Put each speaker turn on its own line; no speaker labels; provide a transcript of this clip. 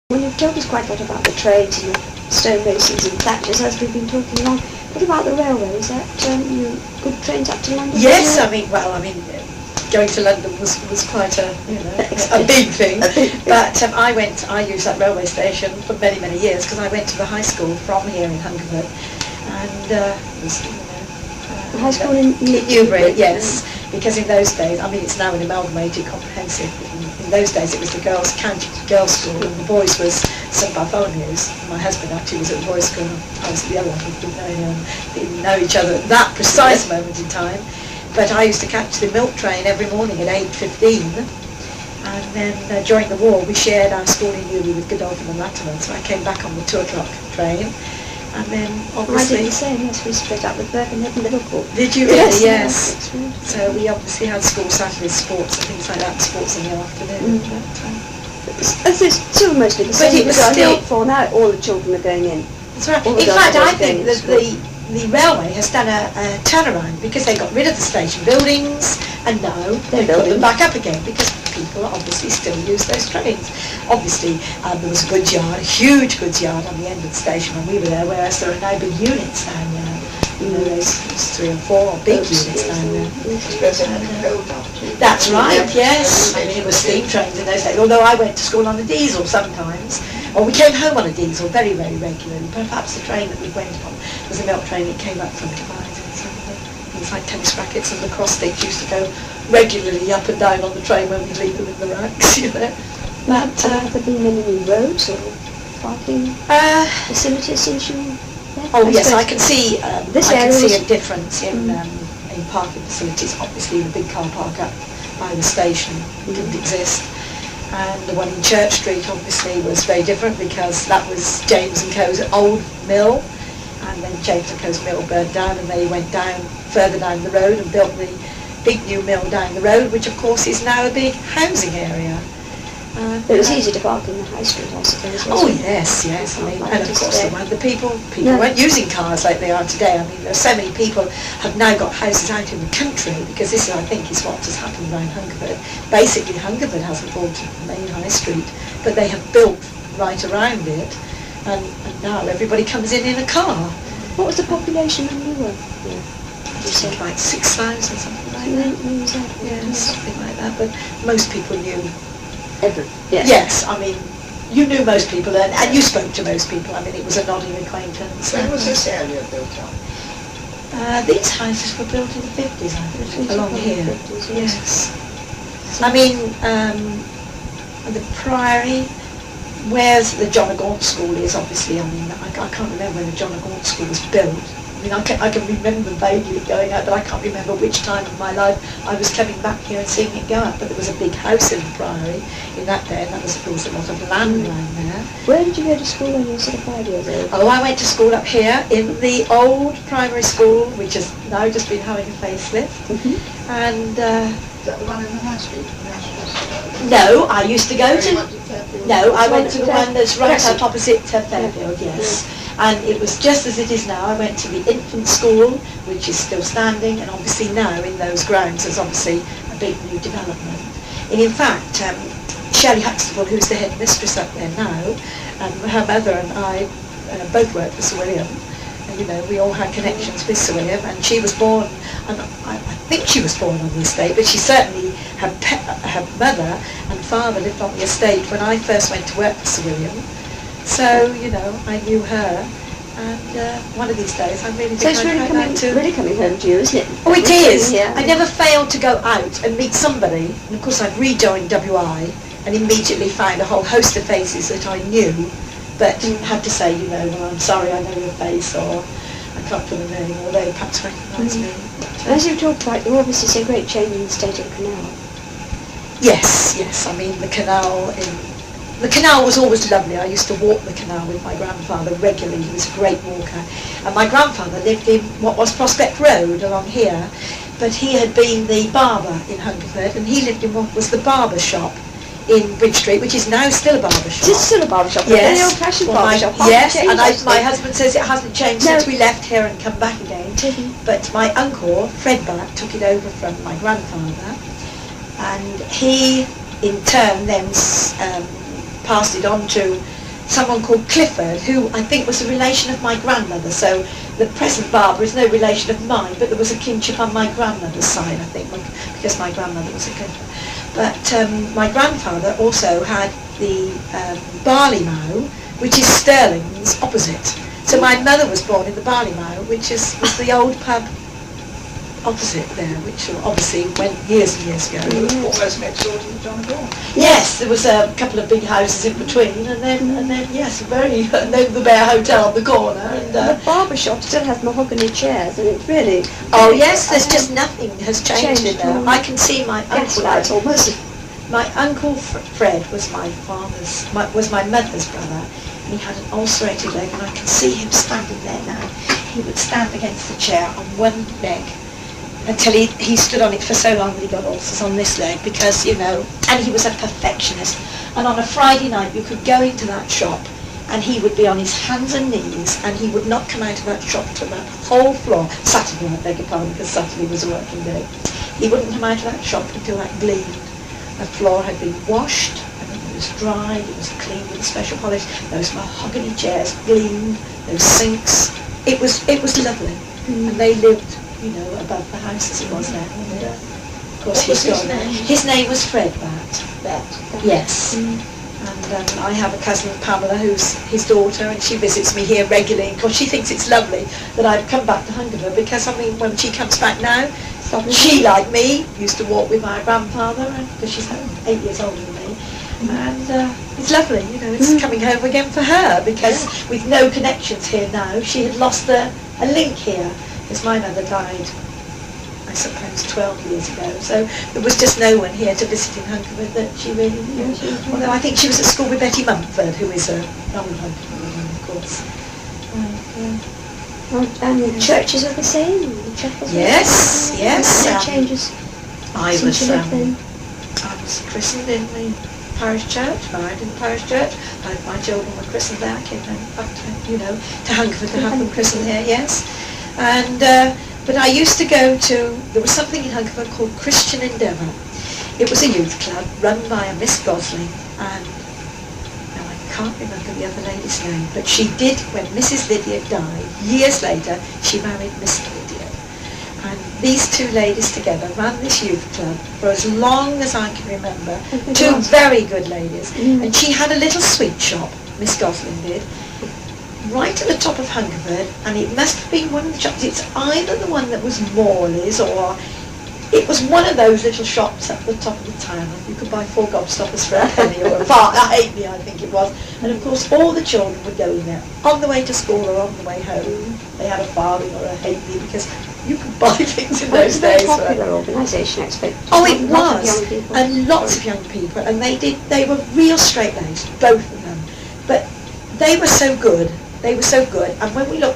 Well, you've told us quite a lot about the trades and the stonemasons and thatchers as we've been talking along. What about the railway? Is that good trains up to London?
Yes, going to London was quite a big thing. But I used that railway station for many, many years because I went to the high school from here in Hungerford, and
the high school in
Newbury, yes. Because in those days, it's now an amalgamated comprehensive. In those days, it was the county girls' school, and the boys was St Bartholomew's. My husband actually was at the boys' school. I was at the other one. We didn't know each other at that precise moment in time. But I used to catch the milk train every morning at 8:15, and then during the war we shared our school in Newbury with Godolphin and Latimer, so I came back on the 2 o'clock train, and then obviously...
I did the same, yes, we split up with Birkenhead and Liverpool.
Did you really?
Yes.
So we obviously had school Saturday sports and things like that, sports in the afternoon.
It's still mostly the same, but still for now all the children are going in.
That's right. In fact, I think that the railway has done a turnaround because they got rid of the station buildings and now they've put them back up again because people obviously still use those trains. Obviously there was a goods yard, a huge goods yard on the end of the station when we were there, whereas there are now big units down there. There's 3 or 4 big units down there. That's right, yes. It was steam trains in those days, although I went to school on a diesel sometimes. Or we came home on a diesel very, very regularly. Perhaps the train that we went on was a milk train that came up from Devizes and things like tennis rackets and lacrosse sticks used to go regularly up and down on the train when we'd leave them in the racks,
But have there been any new roads or parking facilities since you left?
Oh yes, I can see a difference in parking facilities. Obviously the big car park up by the station didn't exist. And the one in Church Street obviously was very different because that was James & Co.'s old mill, and then James & Co.'s mill burned down and they went down further down the road and built the big new mill down the road, which of course is now a big housing area.
It was easy to park in the high street, I suppose.
Oh yes. And of course the people weren't using cars like they are today. There's so many people have now got houses out in the country because this, I think, is what has happened around Hungerford. Basically, Hungerford hasn't bought the main high street, but they have built right around it, and now everybody comes in a car.
What was the population when you were here?
You said like 6,000, something like that. Something like that. But most people knew. Yes, you knew most people and you spoke to most people. It was a nodding acquaintance.
When was this area built up?
These houses were built in the 50s, I think, along here.
50s,
yes. The Priory, where the John o' Gaunt School is, obviously, I can't remember when the John o' Gaunt School was built. I can remember vaguely going out, but I can't remember which time of my life I was coming back here and seeing it go up. But there was a big house in the Priory in that day, and that was, of course, a lot of land around there.
Where did you go to school when you were sort of 5 years old?
Oh, I went to school up here in the old primary school, which has now just been having a facelift. And
is that the one in the high street?
No, I used to go to... No, I went to the one that's right up opposite Fairfield, yes. And it was just as it is now. I went to the infant school, which is still standing, and obviously now in those grounds there's obviously a big new development. And in fact, Shelley Huxtable, who's the head mistress up there now, her mother and I both worked for Sir William. And, we all had connections with Sir William, and she was born, and I think she was born on the estate, but she certainly, her mother and father lived on the estate when I first went to work for Sir William. So, I knew her, and one of these days I'm really
So it's really coming home to you, isn't it?
Oh, it is. Yeah. I never failed to go out and meet somebody, and of course I've rejoined WI and immediately found a whole host of faces that I knew, but had to say, well, I'm sorry, I know your face, or I can't put a name, or they perhaps recognise me.
As you talked about, you obviously see a great change in the state of the canal.
Yes. The canal was always lovely. I used to walk the canal with my grandfather regularly. He was a great walker. And my grandfather lived in what was Prospect Road along here, but he had been the barber in Hungerford, and he lived in what was the barber shop in Bridge Street, which is now still a barber shop.
It's still a barber shop,
yes.
A very old-fashioned barber shop.
Yes, and my husband says it hasn't changed since we left here and come back again. But my uncle, Fred Back, took it over from my grandfather, and he, in turn, then passed it on to someone called Clifford, who I think was a relation of my grandmother. So the present Barbara is no relation of mine, but there was a kinship on my grandmother's side, I think, because my grandmother was a Clifford. But my grandfather also had the barley mow, which is Stirling's opposite. So my mother was born in the barley mow, which was the old pub opposite there, which obviously went years and years ago.
Almost next door to the John Gore.
Yes, there was a couple of big houses in between, and then yes, and then the Bear Hotel on the corner. And
the barber shop still has mahogany chairs, and it's really.
Oh yes, there's just nothing has changed in there. I can see my uncle.
Gaslight almost.
My uncle Fred was my mother's brother, and he had an ulcerated leg, and I can see him standing there now. He would stand against the chair on one leg until he stood on it for so long that he got ulcers on this leg, because, you know, and he was a perfectionist. And on a Friday night you could go into that shop and he would be on his hands and knees, and he would not come out of that shop till that whole floor, Saturday, I beg your pardon, because Saturday was a working day, he wouldn't come out of that shop until that gleamed. The floor had been washed, and it was dried, it was cleaned with a special polish, those mahogany chairs gleamed, those sinks. It was lovely. And they lived, you know, above the house as it was now. And, of course,
What was
he's
his
gone.
name?
His name was Fred Batt. Yes. And I have a cousin, Pamela, who's his daughter, and she visits me here regularly. Of course, she thinks it's lovely that I've come back to Hungerford, because, I mean, when she comes back now, she, like me, used to walk with my grandfather, because she's 8 years older than me. And it's lovely, you know, it's coming home again for her, because with no connections here now, she had lost a link here, because my mother died, I suppose, 12 years ago. So there was just no one here to visit in Hungerford that she really knew. Although I think she was at school with Betty Mumford, who is a non-Hungerford woman, of course.
And the churches are the same? The chapels are
Yes,
the same?
yes.
No changes
I
since you lived in?
was christened in the parish church, married in the parish church. Both my children were christened there. I came down back to, you know, to Hungerford to have them christened here, yes. And, but I used to go to, there was something in Hungerford called Christian Endeavour. It was a youth club run by a Miss Gosling, and now I can't remember the other lady's name, but she did, when Mrs. Lydia died, years later, she married Mr. Lydia. And these two ladies together ran this youth club for as long as I can remember. Two very good ladies. And she had a little sweet shop, Miss Gosling did, right at the top of Hungerford, and it must have been one of the shops. It's either the one that was Morley's, or it was one of those little shops at the top of the town. You could buy 4 gobstoppers for a penny, or a halfpenny, I think it was. And of course all the children would go in there on the way to school or on the way home. They had a farthing or a halfpenny, because you could buy things in those days.
It was a very popular organisation, I expect.
Oh, it
Lots of
was,
young people.
and lots of young people, and they were real straight-laced, both of them. But they were so good, and when we look